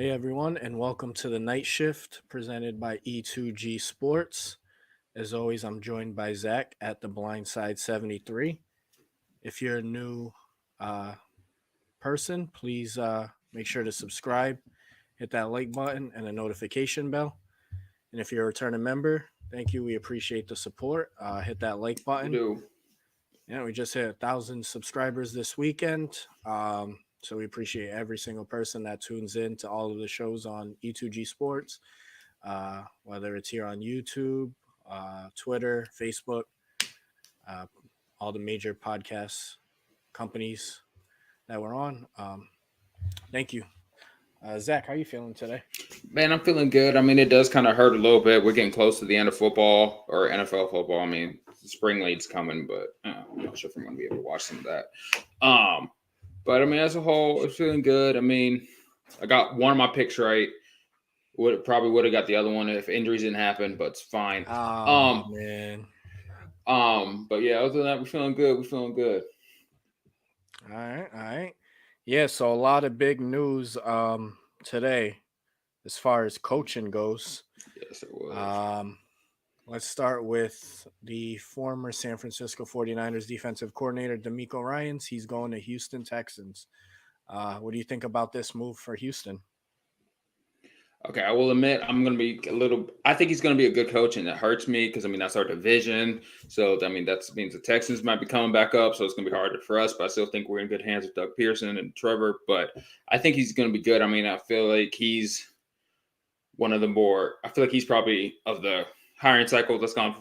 Hey everyone, and welcome to the night shift presented by E2G Sports. As always, I'm joined by Zach at the Blindside 73. If you're a new uh, person, please make sure to subscribe, hit that like button, and the notification bell. And if you're a returning member, thank you. We appreciate the support. Hit that like We button. do. Yeah, we just hit 1,000 subscribers this weekend. So we appreciate every single person that tunes in to all of the shows on E2G Sports, whether it's here on YouTube, Twitter, Facebook, uh, all the major podcast companies that we're on. Thank you. Zach, how are you feeling today? Man, I'm feeling good. I mean, it does kind of hurt a little bit. We're getting close to the end of football or NFL football. I mean, the spring league's coming, but I'm not sure if I'm going to be able to watch some of that. Um, but I mean, as a whole, it's feeling good. I mean, I got one of my picks right. Would have got the other one if injuries didn't happen, but it's fine. Oh, Um, man. but yeah, other than that, we're feeling good. We're feeling good. All right. All right. Yeah, so a lot of big news today as far as coaching goes. Yes, it was. Um, let's start with the former San Francisco 49ers defensive coordinator, Demeco Ryans. He's going to Houston Texans. What do you think about this move for Houston? Okay, I will admit I'm going to be a little. I think he's going to be a good coach, and it hurts me because I mean that's our division. So I mean that means the Texans might be coming back up, so it's going to be harder for us. But I still think we're in good hands with Doug Pearson and Trevor. But I think he's going to be good. I mean, I feel like he's one of the more. I feel like he's probably of the hiring cycle that's gone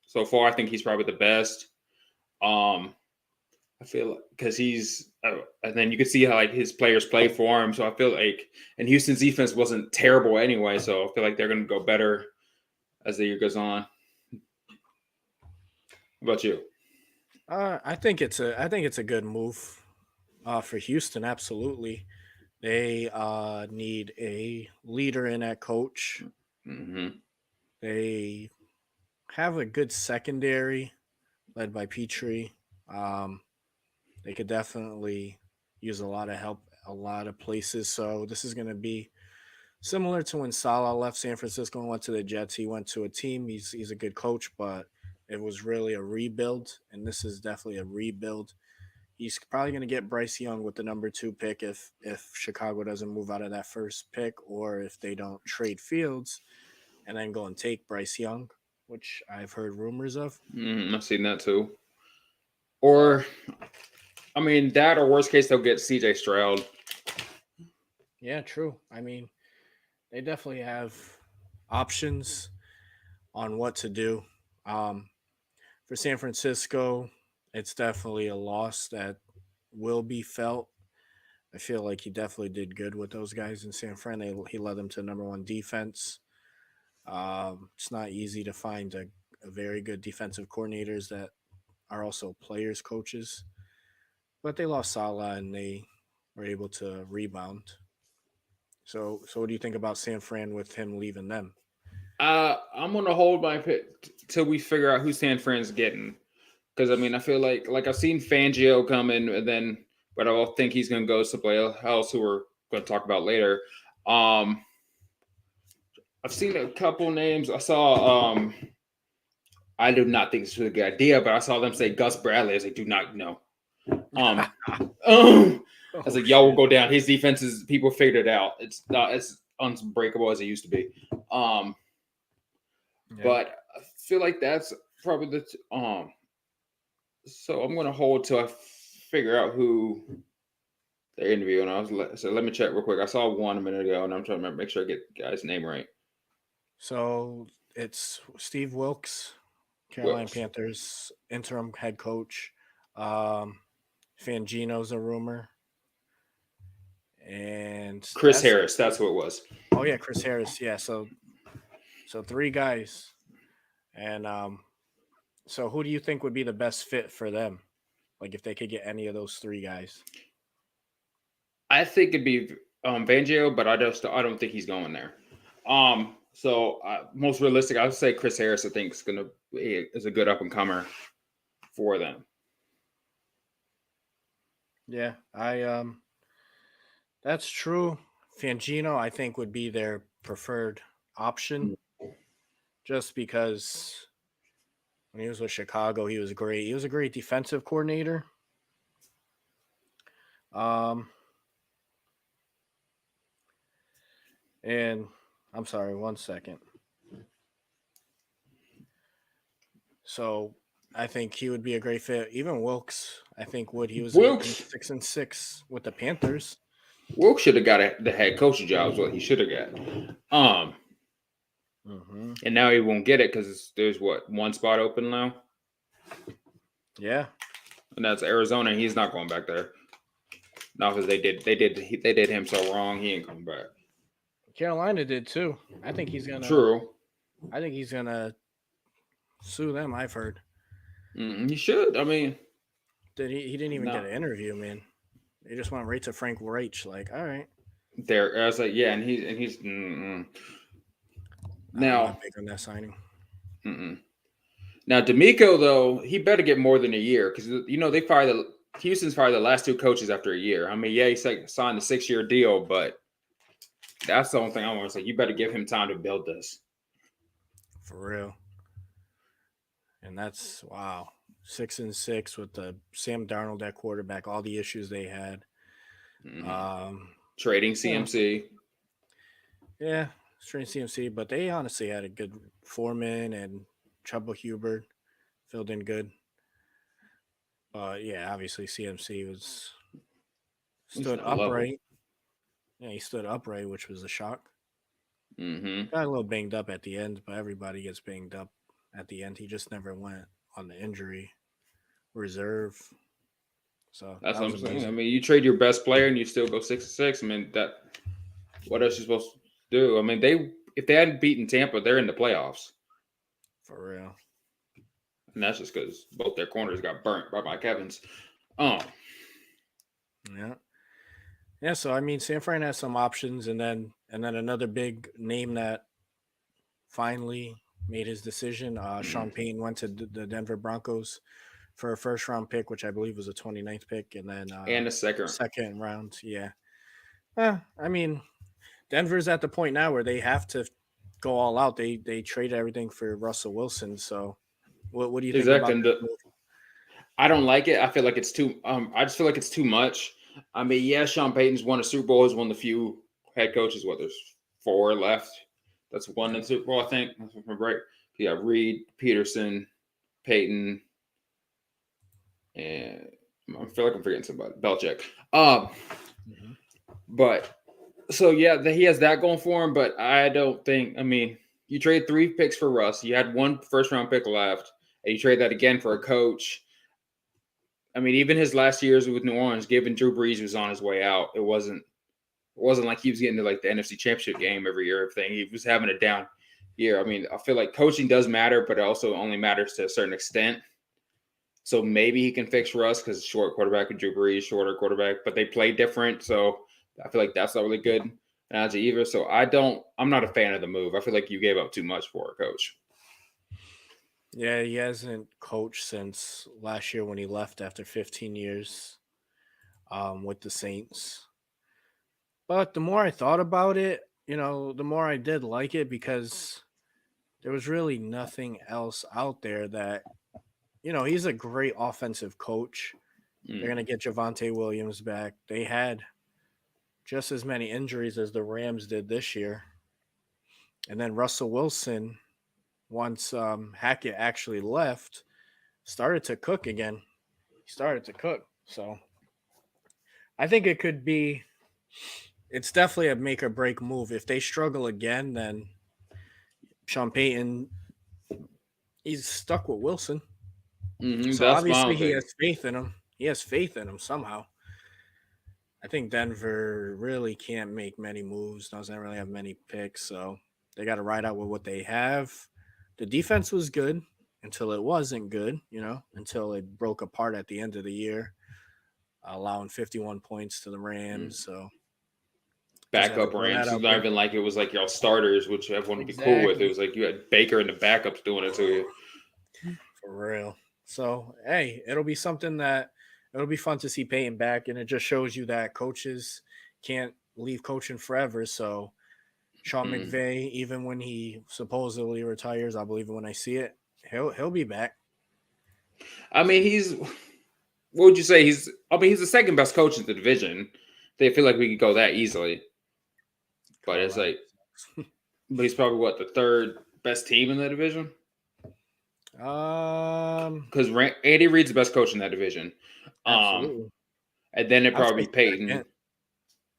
so far. I think he's probably the best. Um, I feel like because he's, and then you can see how like his players play for him. So I feel like, and Houston's defense wasn't terrible anyway. So I feel like they're going to go better as the year goes on. How about you? I think it's a good move for Houston. Absolutely, they need a leader in at coach. Mm-hmm. They have a good secondary led by Petrie. Um, they could definitely use a lot of help a lot of places. So this is going to be similar to when Salah left San Francisco and went to the Jets. He went to a team. He's a good coach, but it was really a rebuild, and this is definitely a rebuild. He's probably going to get Bryce Young with the number 2 pick if Chicago doesn't move out of that first pick, or if they don't trade Fields and then go and take Bryce Young, which I've heard rumors of. I've seen that too. Or, I mean, that or worst case, they'll get CJ Stroud. Yeah, true. I mean, they definitely have options on what to do. Um, for San Francisco, it's definitely a loss that will be felt. I feel like he definitely did good with those guys in San Fran. He led them to number 1 defense. It's not easy to find a very good defensive coordinators that are also players coaches, but they lost Salah and they were able to rebound. So what do you think about San Fran with him leaving them? I'm going to hold my pick till we figure out who San Fran's getting. Because I mean, I feel like I've seen Fangio come in, and then, but I don't think he's going to go somewhere else who we're going to talk about later. Um, I've seen a couple names. I saw. I do not think this was a good idea, but I saw them say Gus Bradley. I was like, do not know. Um, I was Oh like, y'all will shit! go down. His defense is people figured it out. It's not as unbreakable as it used to be. Um, Yeah. but I feel like that's probably the. So I'm going to hold till I figure out who they're interviewing. So let me check real quick. I saw one a minute ago, and I'm trying to remember, make sure I get the guy's name right. So it's Steve Wilkes, Carolina Wilkes, Panthers interim head coach. Um, Fangino's a rumor, and Chris Harris. That's what it was. oh yeah, Chris Harris. Yeah, so 3 guys, and so who do you think would be the best fit for them? Like if they could get any of those 3 guys. I think it'd be Fangio, but I don't think he's going there. So most realistic, I would say Chris Harris. I think is a good up and comer for them. Yeah, I that's true. Fangino, I think, would be their preferred option just because when he was with Chicago, he was great. He was a great defensive coordinator. Um, and I'm sorry, 1 second. So I think he would be a great fit. Even Wilkes, I think would. He was in Wilkes 6-6 with the Panthers. Wilkes should have got the head coach job. Is what he should have got. And now he won't get it because there's one spot open now. Yeah, and that's Arizona. And he's not going back there. No, because they did him so wrong. He ain't coming back. Carolina did too. I think he's gonna. True. I think he's gonna sue them. I've heard. He should. I mean, He didn't even get an interview, man. They just went right to Frank Reich. Like, all right. There, I was like, yeah, and he's. Now, I'm not big on that signing. Now Demeco though, he better get more than a year because they Houston's fired the last two coaches after a year. I mean, yeah, he signed a 6-year deal, but that's the only thing I want to say. You better give him time to build this. For real. And that's wow. 6-6 with the Sam Darnold at quarterback, all the issues they had. Trading CMC. Yeah, trading CMC, but they honestly had a good Foreman and Chuba Hubbard filled in good. Yeah, obviously CMC stood upright. Yeah, he stood upright, which was a shock. Got a little banged up at the end, but everybody gets banged up at the end. He just never went on the injury reserve. So that's what I'm saying. I mean, you trade your best player and you still go 6-6. I mean, what else are you supposed to do? I mean, if they hadn't beaten Tampa, they're in the playoffs. For real. And that's just because both their corners got burnt by Mike Evans. Yeah. Yeah, so I mean, San Fran has some options, and then another big name that finally made his decision. Sean Payton went to the Denver Broncos for a first-round pick, which I believe was a 29th pick, and then and a second round. Yeah. I mean, Denver's at the point now where they have to go all out. They traded everything for Russell Wilson. So, what do you think about that? I don't like it. I feel like it's too. I just feel like it's too much. I mean, yeah, Sean Payton's won a Super Bowl. He's one of the few head coaches. What, there's 4 left. That's won in the Super Bowl, I think. That's right. Yeah, Reed, Peterson, Payton, and I feel like I'm forgetting somebody. Belichick. But so yeah, he has that going for him. But I don't think. I mean, you trade 3 picks for Russ. You had 1 first-round pick left, and you trade that again for a coach. I mean, even his last years with New Orleans, given Drew Brees was on his way out, it wasn't like he was getting to like the NFC Championship game every year. Everything he was having a down year. I mean, I feel like coaching does matter, but it also only matters to a certain extent. So maybe he can fix Russ because short quarterback with Drew Brees, shorter quarterback, but they play different. So I feel like that's not really good analogy either. So I'm not a fan of the move. I feel like you gave up too much for a coach. Yeah, he hasn't coached since last year when he left after 15 years with the Saints. But the more I thought about it, the more I did like it because there was really nothing else out there that, he's a great offensive coach. They're going to get Javonte Williams back. They had just as many injuries as the Rams did this year. And then Russell Wilson, once Hackett actually left, started to cook again. He started to cook. So I think it's definitely a make or break move. If they struggle again, then Sean Payton, he's stuck with Wilson. So obviously he has faith in him. He has faith in him somehow. I think Denver really can't make many moves, doesn't really have many picks. So they got to ride out with what they have. The defense was good until it wasn't good, until it broke apart at the end of the year, allowing 51 points to the Rams. So backup Rams. It's not even like it was like y'all starters, which everyone would be cool with. It was like you had Baker and the backups doing it to you. For real. So, hey, it'll be fun to see Payton back, and it just shows you that coaches can't leave coaching forever. So Sean Mm. McVay, even when he supposedly retires, I'll believe it when I see it. He'll be back. I mean, what would you say? He's the second best coach in the division. They feel like we could go that easily, but it's Colorado. like, but he's probably what, the third best team in the division? Because Andy Reid's the best coach in that division. Absolutely. And then it'd I would probably say be Payton. second.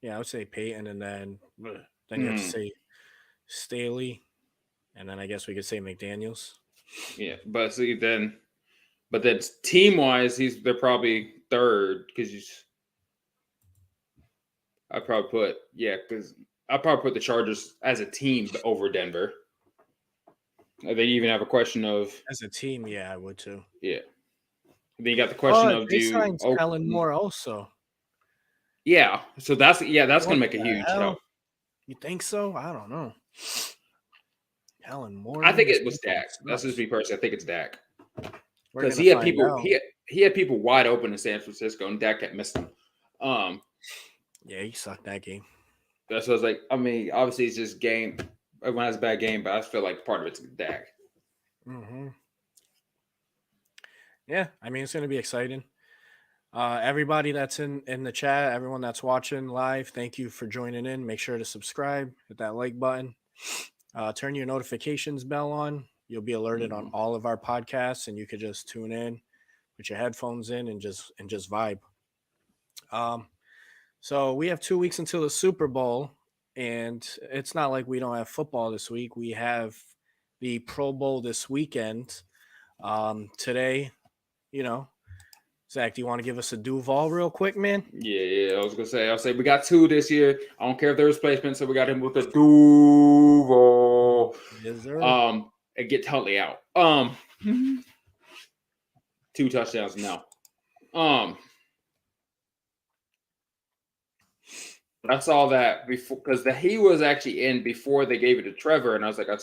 Yeah, I would say Payton, and then you have to Mm, say Staley, and then I guess we could say McDaniels. yeah, but see but then team wise, they're probably third because I probably put the Chargers as a team over Denver. They even have a question of As a team, yeah, I would too. yeah. Then you got the question But of they signed Kellen Moore also. yeah. So that's What gonna make a the huge hell? help. You think so? I don't know. Kellen Moore, I man, think this it was info Dak. That's just sucks. me personally. I think it's Dak We're because gonna find out. he had people wide open in San Francisco, and Dak kept missing them. Yeah, he sucked that game. That's what I was like. I mean, obviously it's just game. Everyone has a bad game, but I feel like part of it's Dak. Mm-hmm. Yeah, I mean it's gonna be exciting. Everybody that's in the chat, everyone that's watching live, thank you for joining in. Make sure to subscribe, hit that like button, turn your notifications bell on. You'll be alerted on all of our podcasts, and you could just tune in, put your headphones in, and just vibe. So we have 2 weeks until the Super Bowl, and it's not like we don't have football this week. We have the Pro Bowl this weekend. Today, you know, Zach, do you want to give us a Duval real quick, man? Yeah. I was gonna say. I'll say we got 2 this year. I don't care if there's replacement, so we got him with the Duval. Yes, sir. And get Huntley out. 2 touchdowns now. I saw that before because he was actually in before they gave it to Trevor, and I was like, I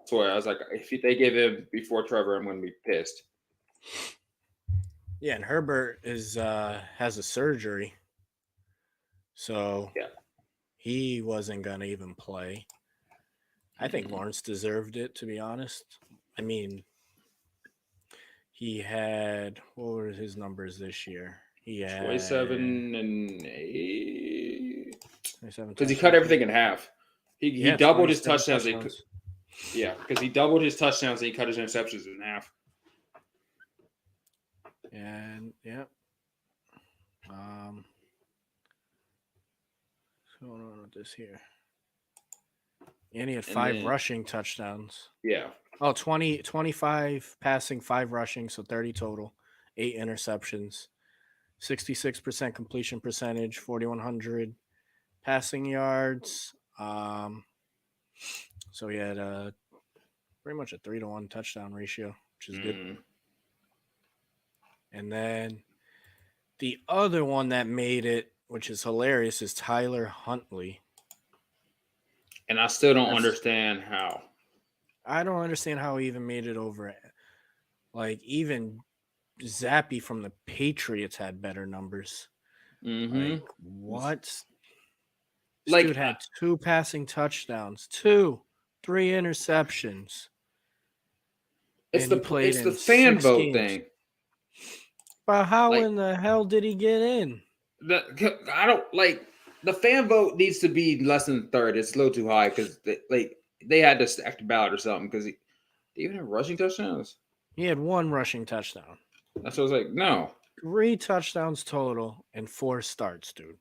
swear, I was like, if they give him before Trevor, I'm going to be pissed. Yeah, and Herbert has a surgery, so yeah, he wasn't gonna even play. I think Lawrence deserved it, to be honest. I mean, he had, what were his numbers this year? He had 27 and 8 because he cut touchdowns. everything in half. He doubled his 27 touchdowns. Yeah, because he doubled his touchdowns and he cut his interceptions in half. And yeah. What's going on with this here? And he had 5 rushing touchdowns. Yeah. Oh, 25 passing, 5 rushing, so 30 total, 8 interceptions, 66% completion percentage, 4,100 passing yards. So he had pretty much a 3-to-1 touchdown ratio, which is good. And then the other one that made it, which is hilarious, is Tyler Huntley. And I still don't understand how. I don't understand how he even made it over. Like, even Zappy from the Patriots had better numbers. Like, what? This dude had 2 passing touchdowns, 3 interceptions. It's the fan vote thing. But how in the hell did he get in? I don't like the fan vote needs to be less than third. It's a little too high because they had to stack the ballot or something because he even have rushing touchdowns. He had 1 rushing touchdown. That's what I was like, no. 3 touchdowns total and 4 starts, dude.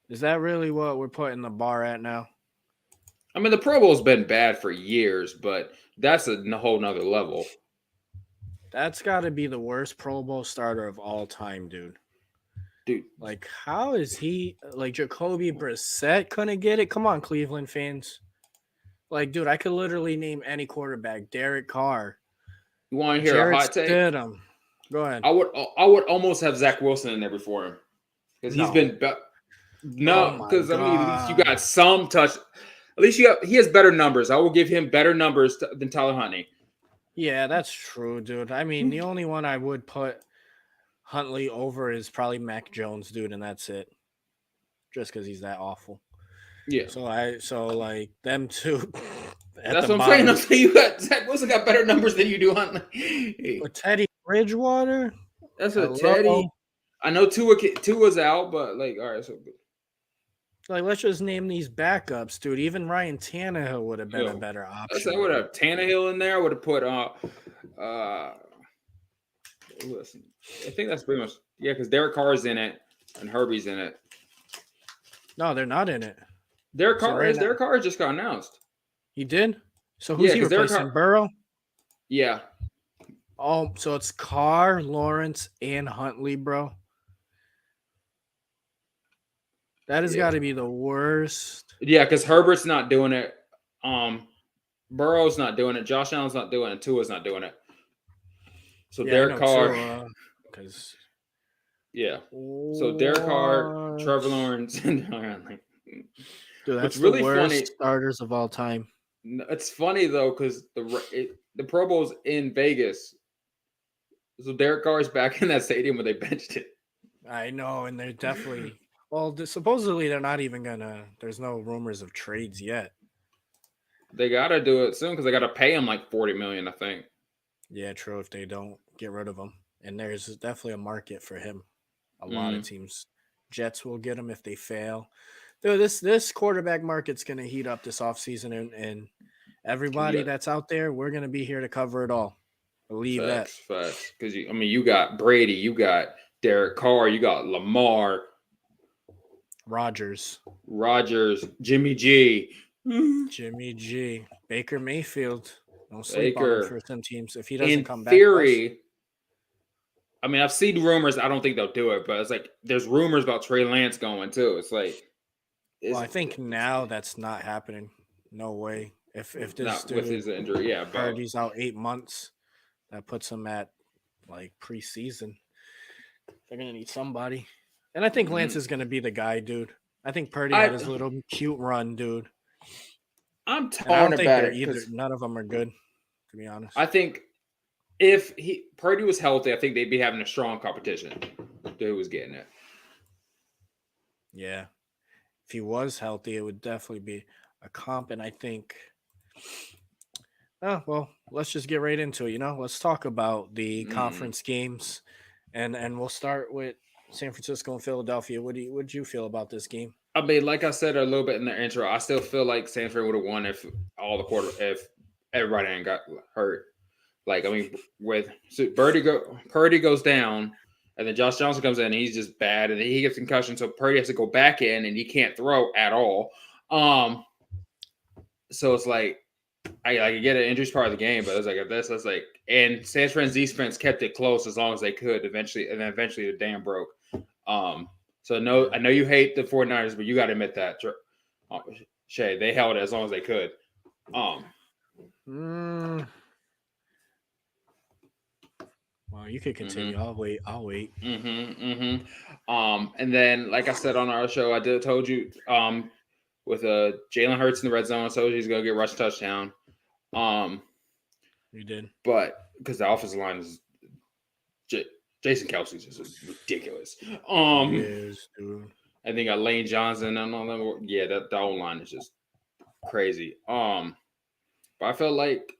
Is that really what we're putting the bar at now? I mean, the Pro Bowl's been bad for years, but that's a whole nother level. That's got to be the worst Pro Bowl starter of all time, dude. Dude. Like, how is he, like, Jacoby Brissett couldn't get it? Come on, Cleveland fans. Like, dude, I could literally name any quarterback. Derek Carr. You want to hear a hot take? Stidham. Go ahead. I would almost have Zach Wilson in there before him because he's been because I mean, at least you got some touch. At least he has better numbers. I will give him better numbers than Tyler Huntley. Yeah, that's true, dude. I mean, the only one I would put Huntley over is probably Mac Jones, dude, and that's it. just because he's that awful. Yeah, So like them two at that's the what I'm saying. I'm bottom. saying you got Zach Wilson got better numbers than you do on. But Teddy Bridgewater, That's a hello. Teddy. I know Tua's out, but like, all right, so Like, let's just name these backups, dude. Even Ryan Tannehill would have been a yo, better I said I option, would dude. have Tannehill in there. I would have put listen, I think that's pretty much because Derek Carr's in it and Herbie's in it. No, they're not in it. Derek So Carr right is now, Derek Carr just got announced. he did. So Yeah, who's he because Derek replacing? Carr. Burrow. Yeah, Oh, so it's Carr, Lawrence, and Huntley, bro. That has got yeah, to be the worst. yeah. Because Herbert's not doing it. Burrow's not doing it. Josh Allen's not doing it. Tua's not doing it. So Yeah, I Derek know Carr, too. Because yeah. So Derek Carr, what? Trevor Lawrence, and Dude, what's that's the really worst funny. starters of all time. It's funny though because the Pro Bowl's in Vegas, so Derek Carr is back in that stadium where they benched it. I know, and they're definitely well. Supposedly, they're not even gonna. There's no rumors of trades yet. They gotta do it soon because they gotta pay him like $40 million, I think. Yeah, true. If they don't get rid of him, and there's definitely a market for him. A lot of Mm, teams, Jets will get him if they fail. Though this quarterback market's gonna heat up this offseason, and you everybody got that's out there, we're gonna be here to cover it all. Believe that. facts. Because you got Brady, you got Derek Carr, you got Lamar, Rodgers, Rodgers, Jimmy G, Jimmy G, Baker Mayfield. Don't sleep on him Baker. for some teams. If he doesn't In come back, theory, I mean, I've seen rumors. I don't think they'll do it, but it's like there's rumors about Trey Lance going too. It's like well, it's I think now that's not happening. No way. If this not with dude his injury, yeah, but Purdy's out 8 months, that puts him at like preseason. They're gonna need somebody, and I think Lance mm, is gonna be the guy, dude. I think Purdy had I his little cute run, dude, I'm and I torn don't think about they're it either. because None of them are good, to be honest. I think if Purdy was healthy, I think they'd be having a strong competition to who was getting it. Yeah, if he was healthy, it would definitely be a comp, and I think. Oh well, let's just get right into it. Let's talk about the Mm. conference games, and we'll start with San Francisco and Philadelphia. What do you feel about this game? I mean, like I said a little bit in the intro, I still feel like Sanford would have won if if everybody ain't got hurt. Like I mean, with so Purdy goes down, and then Josh Johnson comes in, and he's just bad, and then he gets concussion, so Purdy has to go back in, and he can't throw at all. So it's like I get it, injury's part of the game, but it's like if that's like, and San Fran's defense kept it close as long as they could eventually, and then eventually the dam broke. So no, Yeah. I know you hate the 49ers, but you got to admit that, Shay, they held it as long as they could. Mm, well, you could continue. Mm-hmm, I'll wait. I'll wait. and then like I said on our show, told you, with Jalen Hurts in the red zone, so he's gonna get rush touchdown. You did. But because the offensive line is Jason Kelsey's just ridiculous. He is, dude. I think Lane Johnson and all them. Yeah, that the whole line is just crazy. But I felt like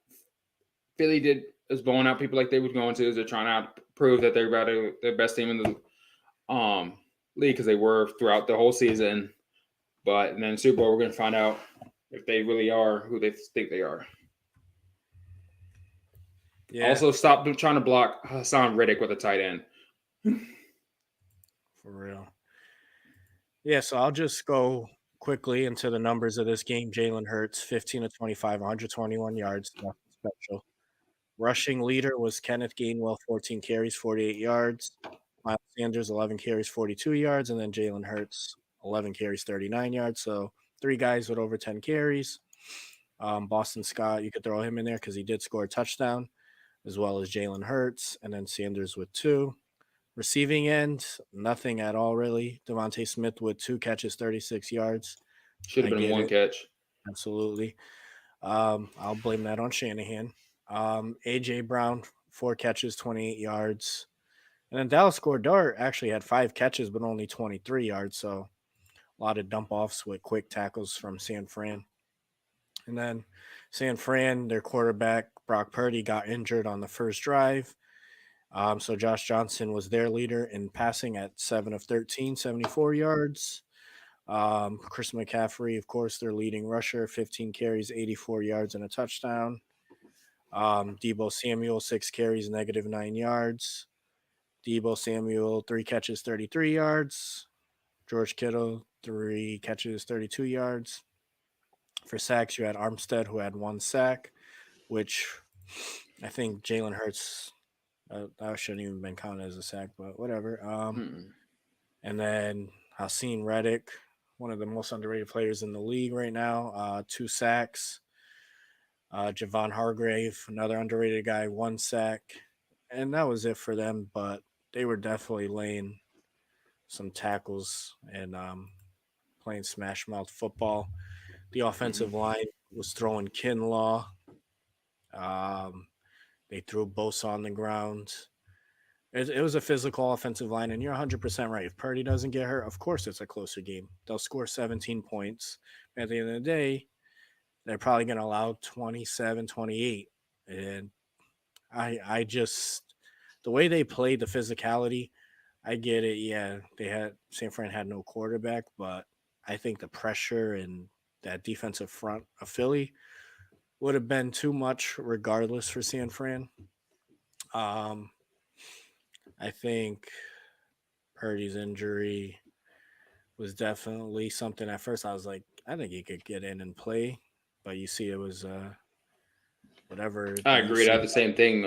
Philly is blowing out people like they were going to. They're trying to prove that they're about the best team in the league because they were throughout the whole season. But then Super Bowl, we're going to find out if they really are who they think they are. Yeah. Also, stop trying to block Hassan Riddick with a tight end. For real. Yeah, so I'll just go quickly into the numbers of this game. Jalen Hurts, 15 to 25, 121 yards. Nothing special. Rushing leader was Kenneth Gainwell, 14 carries, 48 yards. Miles Sanders, 11 carries, 42 yards. And then Jalen Hurts, 11 carries, 39 yards. So 3 guys with over 10 carries. Boston Scott, you could throw him in there because he did score a touchdown, as well as Jalen Hurts. And then Sanders with 2. Receiving end, nothing at all, really. Devontae Smith with 2 catches, 36 yards. Should I have been get one it. catch. Absolutely. I'll blame that on Shanahan. A.J. Brown, 4 catches, 28 yards. And then Dallas Goedert actually had 5 catches, but only 23 yards. So A lot of dump offs with quick tackles from San Fran. And then San Fran, their quarterback, Brock Purdy, got injured on the first drive. So Josh Johnson was their leader in passing at 7 of 13, 74 yards. Chris McCaffrey, of course, their leading rusher, 15 carries, 84 yards, and a touchdown. Debo Samuel, 6 carries, -9 yards. Debo Samuel, 3 catches, 33 yards. George Kittle, 3 catches, 32 yards. For sacks, you had Armstead, who had 1 sack, which I think Jalen Hurts, that shouldn't even been counted as a sack, but whatever. And then Hassan Reddick, one of the most underrated players in the league right now, 2 sacks. Javon Hargrave, another underrated guy, 1 sack. And that was it for them, but they were definitely laying some tackles and playing smash mouth football. The offensive line was throwing Kinlaw. They threw Bosa on the ground. It was a physical offensive line, and you're 100% right. If Purdy doesn't get hurt, of course it's a closer game. They'll score 17 points. At the end of the day, they're probably going to allow 27, 28. And I just, the way they played, the physicality, I get it. Yeah, San Fran had no quarterback, but I think the pressure and that defensive front of Philly would have been too much regardless for San Fran. I think Purdy's injury was definitely something. At first, I was like, I think he could get in and play, but you see, it was whatever. I agreed. I had the same thing.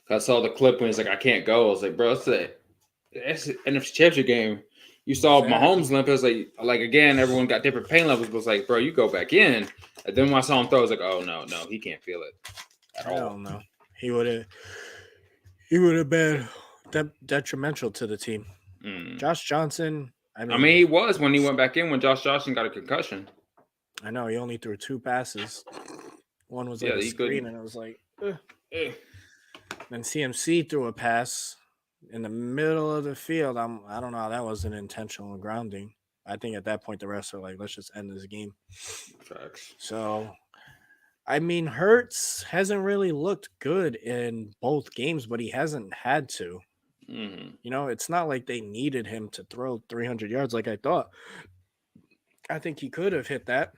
I saw the clip when he's like, "I can't go." I was like, "Bro, it's the NFC Championship game." You saw Mahomes limp. It was like again, everyone got different pain levels. But it was like, bro, you go back in. And then when I saw him throw, I was like, oh no, he can't feel it at all. Hell no, he would have been detrimental to the team. Josh Johnson. I mean, he was when he went back in when Josh Johnson got a concussion. I know he only threw 2 passes. One was like a screen, and it was like. Then CMC threw a pass in the middle of the field. I don't know how that wasn't intentional grounding. I think at that point the refs are like, let's just end this game. Facts. So, I mean, Hurts hasn't really looked good in both games, but he hasn't had to. You know, it's not like they needed him to throw 300 yards like I thought. I think he could have hit that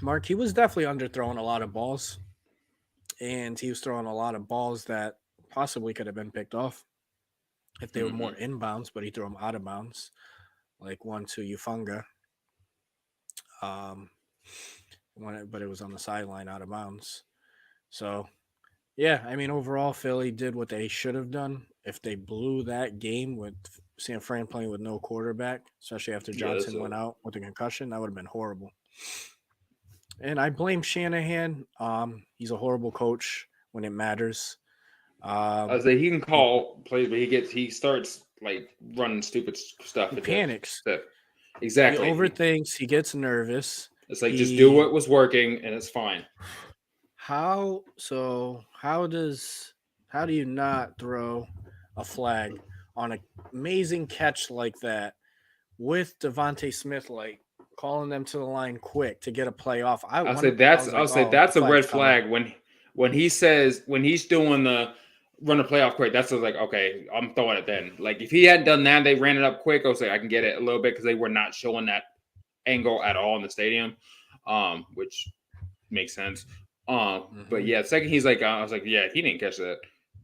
mark. He was definitely underthrowing a lot of balls, and he was throwing a lot of balls that possibly could have been picked off if they were more inbounds, but he threw them out of bounds, like one to Ufunga. But it was on the sideline out of bounds. So, yeah, I mean, overall, Philly did what they should have done. If they blew that game with San Fran playing with no quarterback, especially after Johnson went out with a concussion, that would have been horrible. And I blame Shanahan. He's a horrible coach when it matters. I was like, he can call plays, but he starts like running stupid stuff. He panics. Exactly. He overthinks. He gets nervous. It's like just do what was working, and it's fine. How do you not throw a flag on an amazing catch like that with Devontae Smith like calling them to the line quick to get a play off? I'll say that's a red flag when he's doing the run a playoff quick. That's like, okay, I'm throwing it then. Like if he hadn't done that, they ran it up quick. I was like, I can get it a little bit because they were not showing that angle at all in the stadium, which makes sense. But yeah, the second he's like, I was like, yeah, he didn't catch that.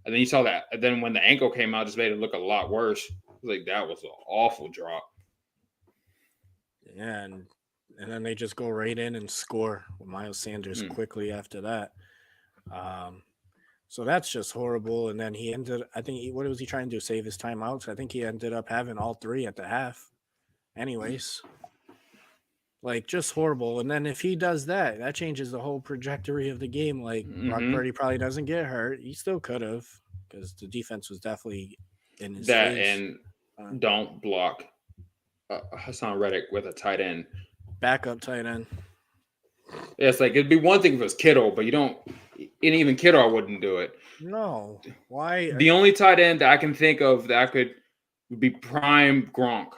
And then you saw that. And then when the ankle came out, just made it look a lot worse. I was like, that was an awful drop. Yeah, and then they just go right in and score with Miles Sanders quickly after that. So that's just horrible. And then he ended, I think, what was he trying to do? Save his timeouts? I think he ended up having all 3 at the half. Anyways. Like, just horrible. And then if he does that, that changes the whole trajectory of the game. Like, Brock Purdy probably doesn't get hurt. He still could have because the defense was definitely in his face. And don't block Hassan Reddick with a tight end. Backup tight end. Yeah, it's like it'd be one thing if it was Kittle, but you don't. And even Kittle, I wouldn't do it. No. Why? The only tight end that I can think of that would be prime Gronk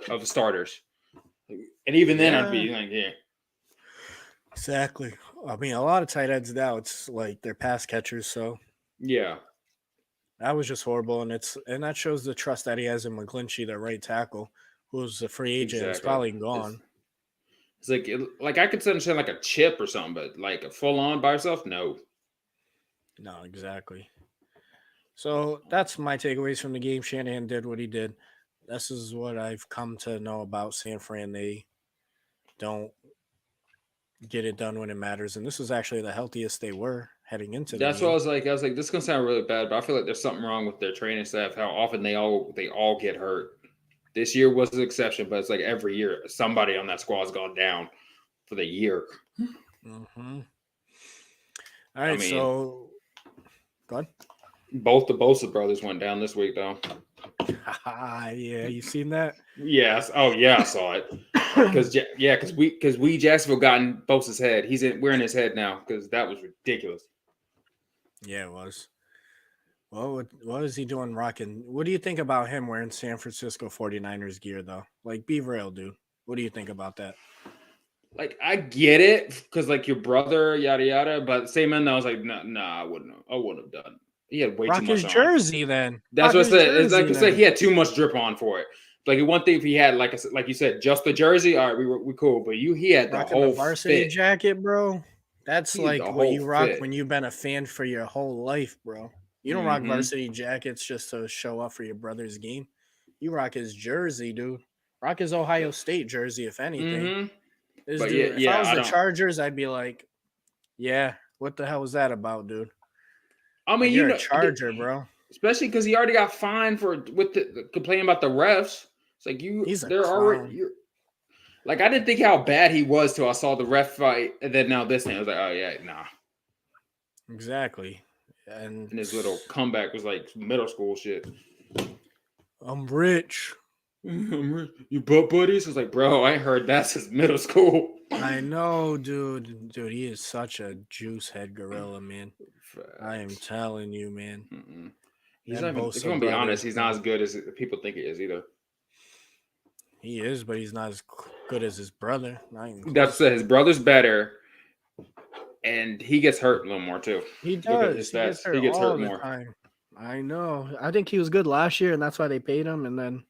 of the starters. And even then, I'd Yeah, be like, yeah, exactly. I mean, a lot of tight ends now, it's like they're pass catchers, so yeah, that was just horrible, and that shows the trust that he has in McGlinchey, the right tackle, who's a free agent and is exactly. probably It's gone. it's like like I could understand like a chip or something, but like a full on by yourself, no. No, exactly. So that's my takeaways from the game. Shanahan did what he did. This is what I've come to know about San Fran. They don't get it done when it matters, and this was actually the healthiest they were heading into the That's what game. I was like, this is gonna sound really bad, but I feel like there's something wrong with their training staff. How often they all get hurt. This year was an exception, but it's like every year somebody on that squad's gone down for the year. Mm-hmm. All I right, mean, so go ahead. both the Bosa brothers went down this week, though. Yeah, you seen that? Yes. Oh yeah, I saw it. Because we Jacksonville got in Bosa's head. We're in his head now because that was ridiculous. Yeah, it was. What is he doing rocking? What do you think about him wearing San Francisco 49ers gear, though? Like, be real, dude. What do you think about that? Like I get it because like your brother, yada yada. But at the same end, I was like, nah, I wouldn't have done. He had way too Rock his much on. jersey, then. That's Rock what I his said. It's like jersey, I said, then. he had too much drip on for it. Like one thing, if he had like you said, just the jersey, all right, we cool. But he had the Rocking the whole varsity fit. jacket, bro. That's He had like the what whole you rock fit. when you've been a fan for your whole life, bro. You don't rock Mm-hmm. varsity jackets just to show up for your brother's game. You rock his jersey, dude. Rock his Ohio State jersey, if anything. Mm-hmm. This But yeah, dude, if I yeah, was I the don't. Chargers, I'd be like, yeah, what the hell was that about, dude? I Like, mean, you're a Charger, bro. especially because he already got fined for with the complaining about the refs. It's like He's a they're already. clown. Like I didn't think how bad he was till I saw the ref fight, and then now this thing, I was like, oh yeah, nah. Exactly. And And his little comeback was like middle school shit. I'm rich. You butt buddies? I was like, bro, I heard that's his middle school. I know, dude. Dude, he is such a juice head gorilla, man. I am Facts. telling you, man. Mm-mm. He's Them not even. If you Bosa want to be honest, brothers, he's not bro. as good as people think he is either. He is, but he's not as good as his brother. Not even That's close. his brother's better, and he gets hurt a little more too. He Look at his does. He gets stats. He hurt gets all hurt the more. time. I know. I think he was good last year, and that's why they paid him. And then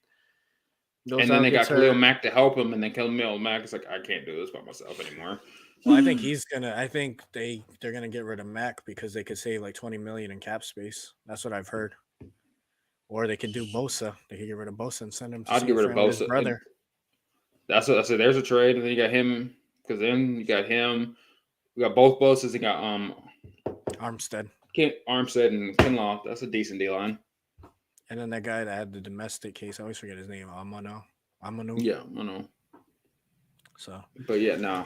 goes And then out, they gets got Khalil hurt. Mack to help him, and then Khalil Mack is like, I can't do this by myself anymore. Well, I think he's gonna. I think they're gonna get rid of Mac because they could save like 20 million in cap space. That's what I've heard. Or they could do Bosa. They could get rid of Bosa and send him to I'd get San rid of Fran with his Bosa. brother. That's what I said. There's a trade, and then you got him because then you got him. We got both Bosas. You got Armstead. Armstead and Kinlaw. That's a decent D line. And then that guy that had the domestic case, I always forget his name. Amanu. Yeah, I know. So But yeah, nah.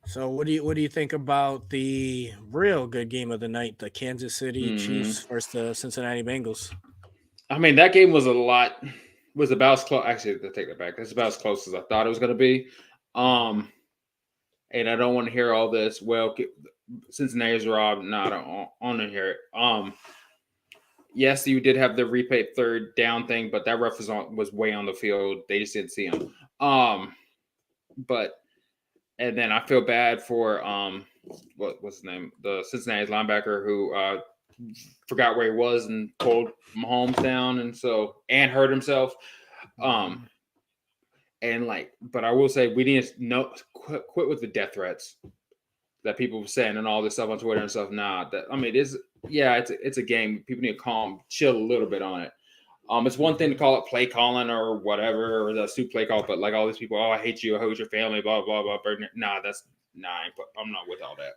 So what do you think about the real good game of the night, the Kansas City Mm-hmm. Chiefs versus the Cincinnati Bengals? I mean, that game was about as close. Actually, to take that back, that's about as close as I thought it was going to be. And I don't want to hear all this. Well, Cincinnati's robbed. No, I don't want to hear it. Yes, you did have the replay third down thing, but that ref was way on the field. They just didn't see him. But and then I feel bad for what's his name, the Cincinnati linebacker who forgot where he was and pulled Mahomes down and hurt himself. And but I will say we need to quit with the death threats that people were saying and all this stuff on Twitter and stuff. Nah, it's a game. People need to chill a little bit on it. It's one thing to call it play calling or whatever, or the stupid play call, but like all these people, oh, I hate you, I hate your family, blah blah blah. Nah, I'm not with all that.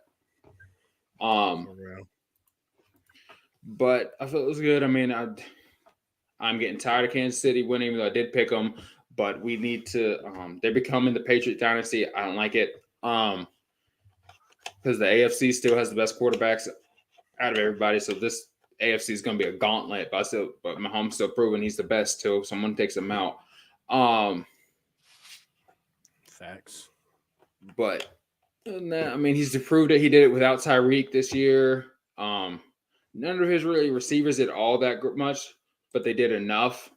But I feel it was good. I mean, I'm getting tired of Kansas City winning, even though I did pick them. But we need to. They're becoming the Patriot dynasty. I don't like it. Because the AFC still has the best quarterbacks out of everybody. So this AFC is going to be a gauntlet. But Mahomes still proving he's the best till someone takes him out. Facts. But I mean, he's proved it. He did it without Tyreek this year. None of his really receivers did all that much, but they did enough.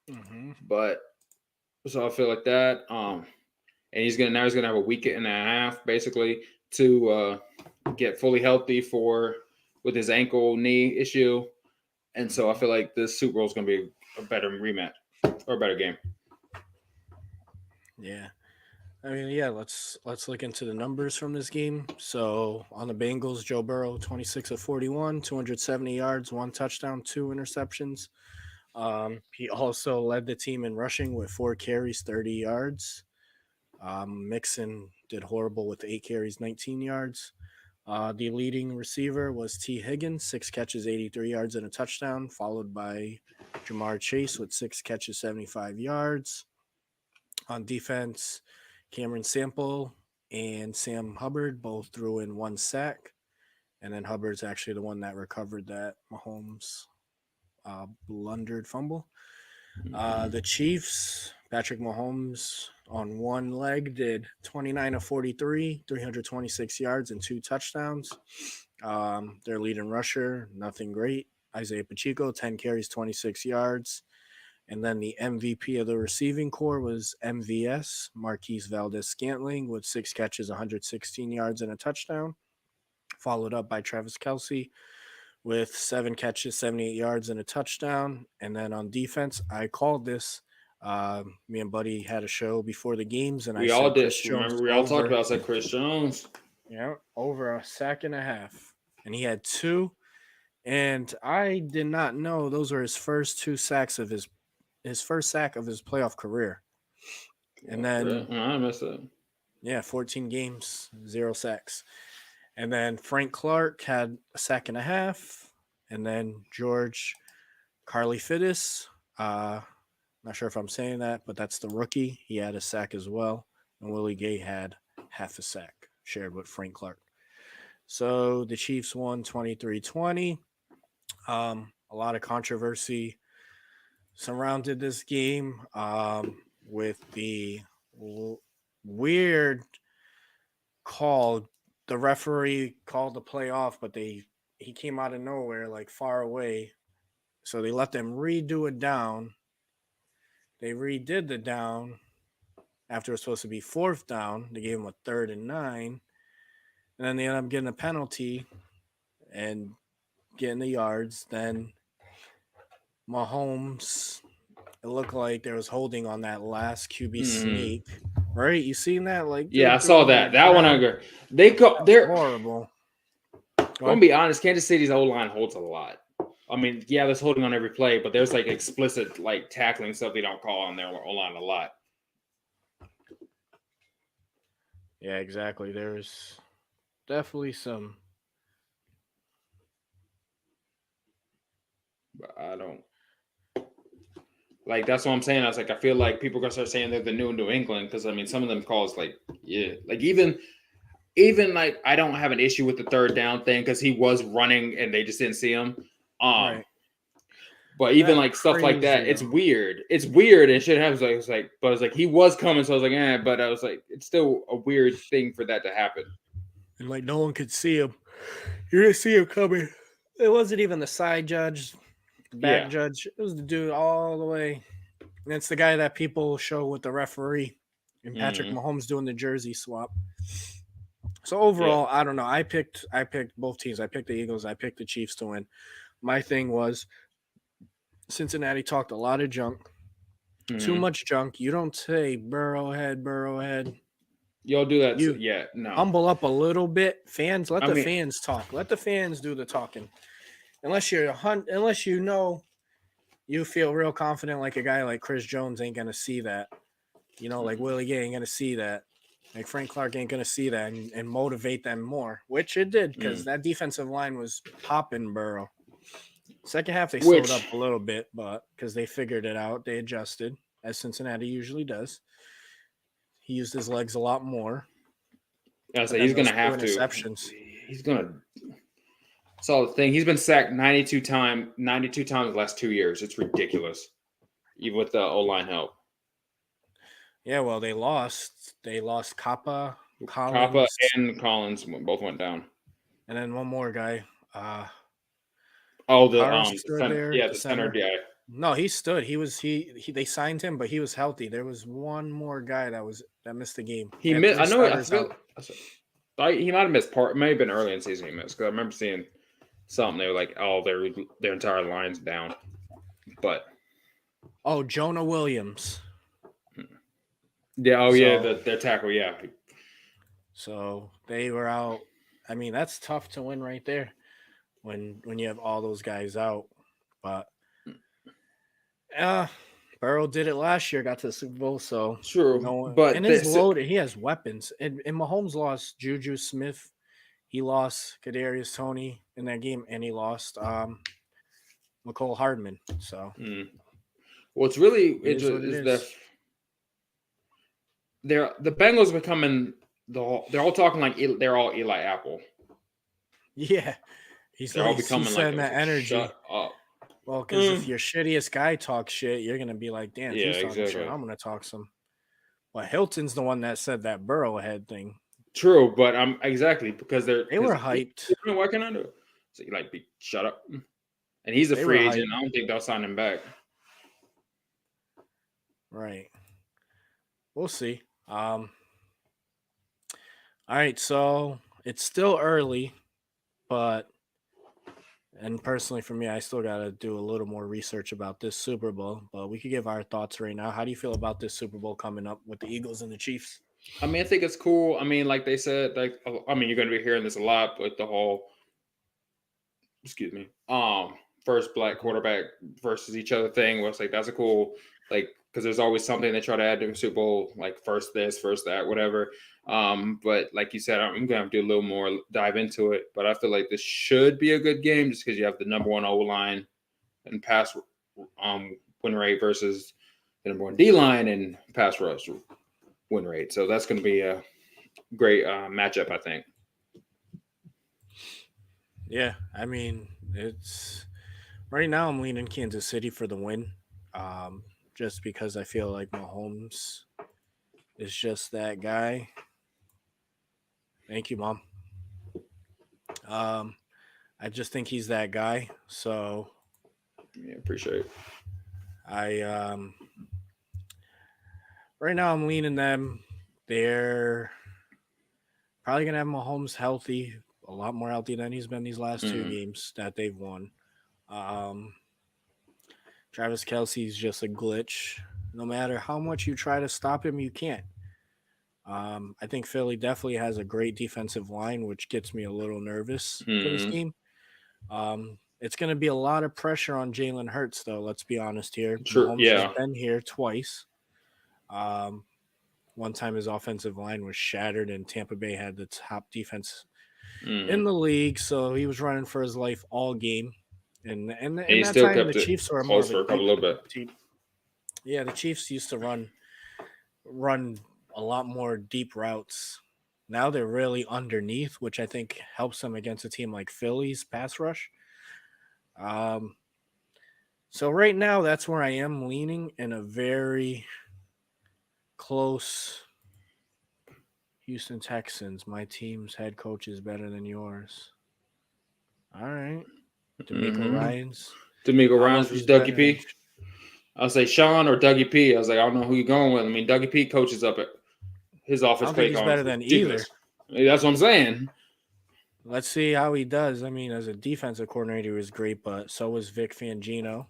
Mm-hmm. But So I feel like that. And he's gonna have a week and a half basically to get fully healthy with his ankle knee issue. And so I feel like this Super Bowl is gonna be a better rematch or a better game. Yeah. I mean, yeah, let's look into the numbers from this game. So on the Bengals, Joe Burrow, 26 of 41, 270 yards, one touchdown, two interceptions. He also led the team in rushing with 4 carries, 30 yards. Mixon did horrible with 8 carries, 19 yards. The leading receiver was T. Higgins, 6 catches, 83 yards, and a touchdown, followed by Jamar Chase with 6 catches, 75 yards. On defense, Cameron Sample and Sam Hubbard both threw in 1 sack. And then Hubbard's actually the one that recovered that Mahomes blundered fumble. The Chiefs, Patrick Mahomes on one leg did 29 of 43, 326 yards and 2 touchdowns. Their leading rusher, nothing great. Isaiah Pacheco, 10 carries, 26 yards. And then the MVP of the receiving corps was MVS, Marquise Valdez-Scantling, with 6 catches, 116 yards and a touchdown, followed up by Travis Kelce with 7 catches, 78 yards and a touchdown. And then on defense, I called this. Me and Buddy had a show before the games, and I We all said did. Chris Jones Remember, we all talked about. I said Chris Jones. over 1.5 seconds, and he had 2. And I did not know those were his first 2 sacks of his first sack of his playoff career. And then I missed it. Yeah, 14 games, 0 sacks. And then Frank Clark had 1.5 seconds. And then George Karlaftis, not sure if I'm saying that, but that's the rookie. He had a sack as well. And Willie Gay had half a sack shared with Frank Clark. So the Chiefs won 23-20. A lot of controversy surrounded this game with the weird call. The referee called the play off, but he came out of nowhere, like far away. So they let them redo it down. They redid the down after it was supposed to be 4th down. They gave him a 3rd and 9. And then they ended up getting a penalty and getting the yards. Then Mahomes, it looked like there was holding on that last QB sneak. Right? You seen that? Like, yeah, I saw that. That one I agree. They're horrible. I'm gonna be honest, Kansas City's O-line holds a lot. I mean, yeah, there's holding on every play, but there's like explicit like tackling stuff they don't call on their O-line a lot. Yeah, exactly. There's definitely some. But I don't like. That's what I'm saying. I was like, I feel like people are gonna start saying they're the New England because I mean, some of them calls like, yeah, like even like I don't have an issue with the 3rd down thing because he was running and they just didn't see him. Right. But even like stuff like that, it's weird. It's weird and shit happens. But it's like he was coming, so I was like, but I was like, it's still a weird thing for that to happen. And like no one could see him. You didn't see him coming. It wasn't even the side judge, the back judge. It was the dude all the way. And it's the guy that people show with the referee and Patrick Mahomes doing the jersey swap. So overall, I don't know. I picked both teams. I picked the Eagles. I picked the Chiefs to win. My thing was Cincinnati talked a lot of junk. Too much junk. You don't say Burrowhead. Y'all do that. No. Humble up a little bit. Fans, let the fans talk. Let the fans do the talking. Unless you know you feel real confident like a guy like Chris Jones ain't going to see that. You know, like Willie Gay ain't going to see that. Like Frank Clark ain't going to see that and motivate them more, which it did because that defensive line was popping Burrow. Second half, they slowed up a little bit, but because they figured it out, they adjusted, as Cincinnati usually does. He used his legs a lot more. I say he's going to have to. He's going to. So the thing, he's been sacked 92 times the last 2 years. It's ridiculous, even with the O-line help. Yeah, well, they lost. They lost Kappa, and Collins both went down. And then one more guy. The center. Yeah, the center. Yeah. No, he stood. He they signed him, but he was healthy. There was one more guy that missed the game. They He had missed. three I know. I starters feel. out. He might have missed part. It may have been early in the season. He missed because I remember seeing something. They were like, "Oh, their entire line's down." But Oh, Jonah Williams. yeah, oh yeah, So their tackle. Yeah, so they were out. I mean, that's tough to win right there when you have all those guys out. But uh Burrow did it last year, got to the Super Bowl, so true. no, But and his this, loaded. He has weapons. And Mahomes lost Juju Smith. He lost Kadarius Tony in that game, and he lost McCole Hardman. So what's really it is what interesting it is is. the Bengals becoming they're all talking like they're all Eli Apple. Yeah, They're all he's becoming like sending those. that Like, energy. shut up. Well, because if your shittiest guy talks shit, you're gonna be like, damn, if Yeah, he's talking shit, exactly. I'm gonna talk some. Well, Hilton's the one that said that Burrowhead thing. True, but I'm exactly because They were because hyped. what can I do? So you like be shut up. And he's a They were free agent. hyped. I don't think they'll sign him back. Right. We'll see. All right, so it's still early, but and personally for me, I still gotta do a little more research about this Super Bowl. But we could give our thoughts right now. How do you feel about this Super Bowl coming up with the Eagles and the Chiefs? I mean, I think it's cool. I mean, like they said, like I mean, you're going to be hearing this a lot, but the whole excuse me, first black quarterback versus each other thing was like that's a cool like because there's always something they try to add to the Super Bowl, like first this, first that, whatever. But like you said, I'm gonna have to do a little more dive into it. But I feel like this should be a good game just because you have the number one O line and pass win rate versus the number one D line and pass rush win rate. So that's gonna be a great matchup, I think. Yeah, I mean, it's right now I'm leaning Kansas City for the win. Um, just because I feel like Mahomes is just that guy. Thank you, Mom. Um, I just think he's that guy. So Yeah, appreciate it. I right now I'm leaning them. They're probably gonna have Mahomes healthy, a lot more healthy than he's been these last two Mhm. games that they've won. Um, Travis Kelsey's just a glitch. No matter how much you try to stop him, you can't. I think Philly definitely has a great defensive line, which gets me a little nervous for this Mhm. game. It's going to be a lot of pressure on Jalen Hurts, though. Let's be honest here. True. Mahomes has Yeah. been here twice. Um, one time his offensive line was shattered, and Tampa Bay had the top defense in Mhm. the league, so he was running for his life all game. And And in he that still time, the kept it Chiefs were more close of a for a couple deep little bit. team. Yeah, the Chiefs used to run a lot more deep routes. Now they're really underneath, which I think helps them against a team like Philly's pass rush. Um, so right now, that's where I am leaning in a very close Houston Texans. My team's head coach is better than yours. All right, Demeco Mm-hmm. Ryan's. D'Amico I don't know Ryan's if versus he's Dougie better than. P. I'll say Sean or Dougie P. I was like, I don't know who you're going with. I mean, Dougie P coaches up at his I office don't think play he's calling better is than ridiculous. either. That's what I'm saying. Let's see how he does. I mean, as a defensive coordinator, he was great, but so was Vic Fangino.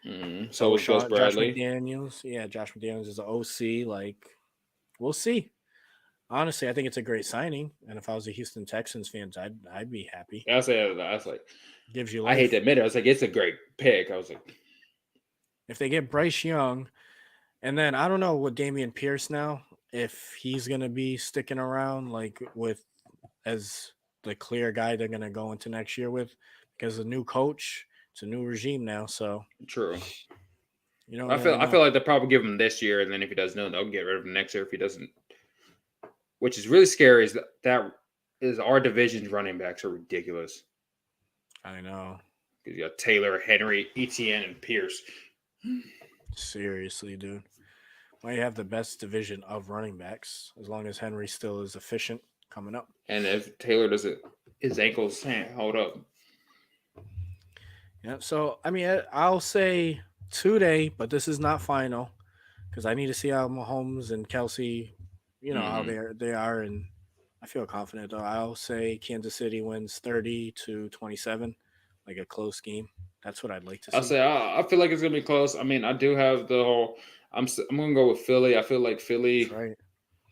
So So was was Gus Josh Bradley. McDaniels. Yeah, Josh McDaniels is the OC. Like, we'll see. Honestly, I think it's a great signing. And if I was a Houston Texans fan, I'd be happy. I say I was like, Gives you I hate to life. admit it. I was like, it's a great pick. I was like, If they get Bryce Young, and then I don't know what Damian Pierce now, if he's gonna be sticking around like with as the clear guy they're gonna go into next year with, because the new coach, it's a new regime now, so true. you don't I feel really I know. feel like they'll probably give him this year, and then if he doesn't know, they'll get rid of him next year if he doesn't. Which is really scary. That is our division's running backs are ridiculous. I know. Because you got Taylor, Henry, Etienne, and Pierce. Seriously, dude. Might have the best division of running backs as long as Henry still is efficient coming up. And if Taylor doesn't, his ankles can't hold up. Yeah. So I mean, I'll say today, but this is not final because I need to see how Mahomes and Kelsey, how Hmm. they are, and I feel confident though. I'll say Kansas City wins 30-27, like a close game. That's what I'd like to I see. say I feel like it's gonna be close. I mean, I do have the whole. I'm gonna go with Philly. I feel like That's Philly right.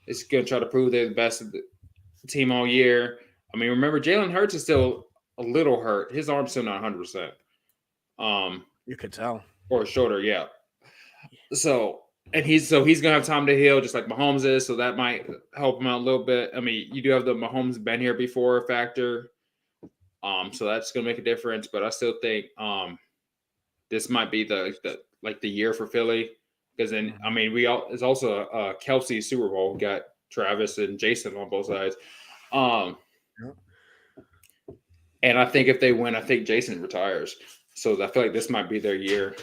is gonna try to prove they're the best team all year. I mean, remember Jalen Hurts is still a little hurt. His arm's still not 100%. Um, You could tell. or shoulder, yeah. So he's gonna have time to heal, just like Mahomes is. So that might help him out a little bit. I mean, you do have the Mahomes been here before factor. So that's gonna make a difference. But I still think this might be the year for Philly because then I Mhm. mean it's also a Kelsey Super Bowl. We got Travis and Jason on both sides. Um, Yep. and I think if they win, I think Jason retires. So I feel like this might be their year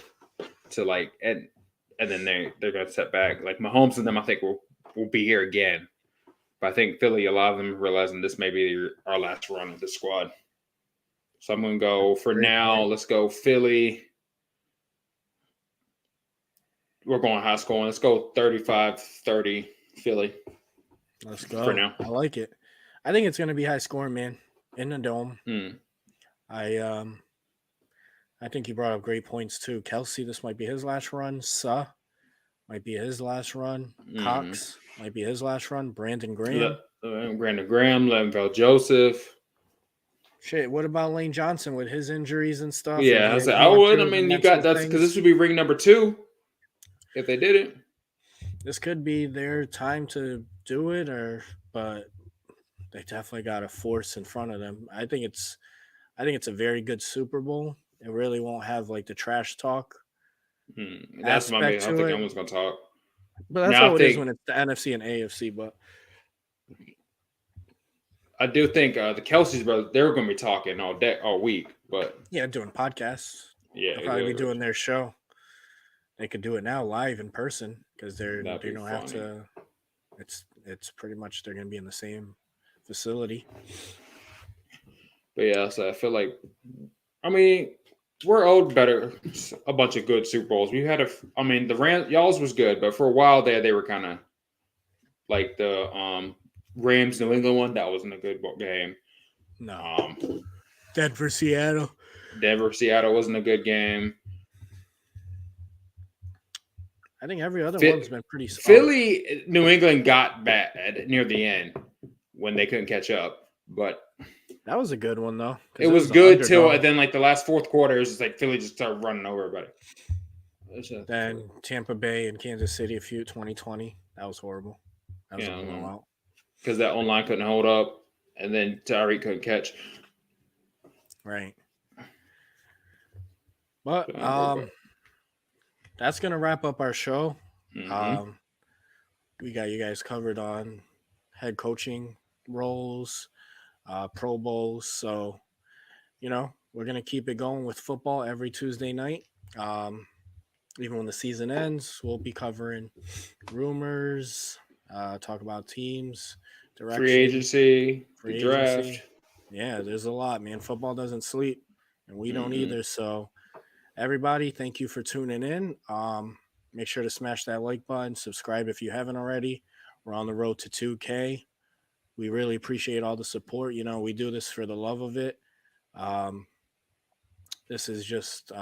to like and then they're gonna step back. Like Mahomes and them, I think will be here again. But I think Philly, a lot of them realizing this may be our last run of the squad. So I'm gonna go for Great now. point. Let's go Philly. We're going high scoring. Let's go 35-30 Philly Let's for go. now. I like it. I think it's gonna be high scoring, man. In the dome. Mm. I think you brought up great points too. Kelsey, this might be his last run. Suh might be his last run. Mm. Cox might be his last run. Brandon Graham. Brandon Graham, Levinville Joseph. Shit, what about Lane Johnson with his injuries and stuff? And Yeah, I he said I going would. I through the mean, you got mental that's because this things. would be ring number 2 if they did it. This could be their time to do it, but they definitely got a force in front of them. I think it's a very good Super Bowl. It really won't have like the trash talk That's my aspect main. I to think it, everyone's gonna talk. but that's Now how it is when it's the NFC and AFC. But I do think the Kelsey's brothers they're gonna be talking all day all week. But yeah, doing podcasts. yeah, They'll probably be exactly. doing their show. They could do it now live in person because That'd they be don't have funny. to. It's pretty much they're going to be in the same facility. But yeah, so I feel like I mean we're owed better a bunch of good Super Bowls. We had I mean the y'all's was good, but for a while there they were kind of like the Rams New England one that wasn't a good game. No, Um, Denver, Seattle. Denver Seattle wasn't a good game. I think every other Fit, one's been pretty. Oh, Philly New England got bad near the end when they couldn't catch up, but that was a good one though it because it was was the good till underdog. then like the last fourth quarter. It was just like Philly just started running over everybody. Then Tampa Bay and Kansas City a few 2020. That was horrible. That was a Yeah, blowout. because that online couldn't hold up, and then Tyreek couldn't catch. Right. But Mm-hmm. that's gonna wrap up our show. Um, we got you guys covered on head coaching roles, Pro Bowls. So we're gonna keep it going with football every Tuesday night. Um, Even when the season ends, we'll be covering rumors, talk about teams, Free direction, agency, the free draft. agency. Yeah, there's a lot, man. Football doesn't sleep, and we don't Mm-hmm. either. So, everybody, thank you for tuning in. Make sure to smash that like button, subscribe if you haven't already. We're on the road to 2K. We really appreciate all the support. We do this for the love of it. Um, this is just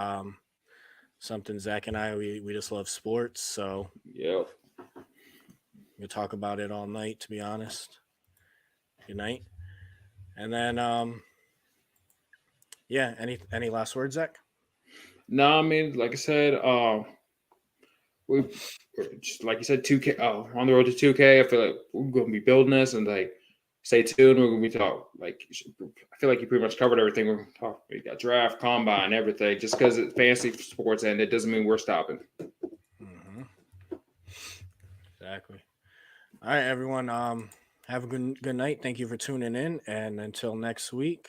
something Zach and we just love sports. So Yep. we'll talk about it all night, to be honest. Good night. And then, yeah, any last words, Zach? No, I mean, like I said, we just like you said, 2K. Oh, on the road to 2K. I feel like we're going to be building this and like stay tuned. We're going to be talking. Like I feel like you pretty much covered everything. We're going to talk. We got draft, combine, everything. Just because it's fantasy sports and it doesn't mean we're stopping. Mm-hmm. Exactly. All right, everyone. Have a good night. Thank you for tuning in, and until next week.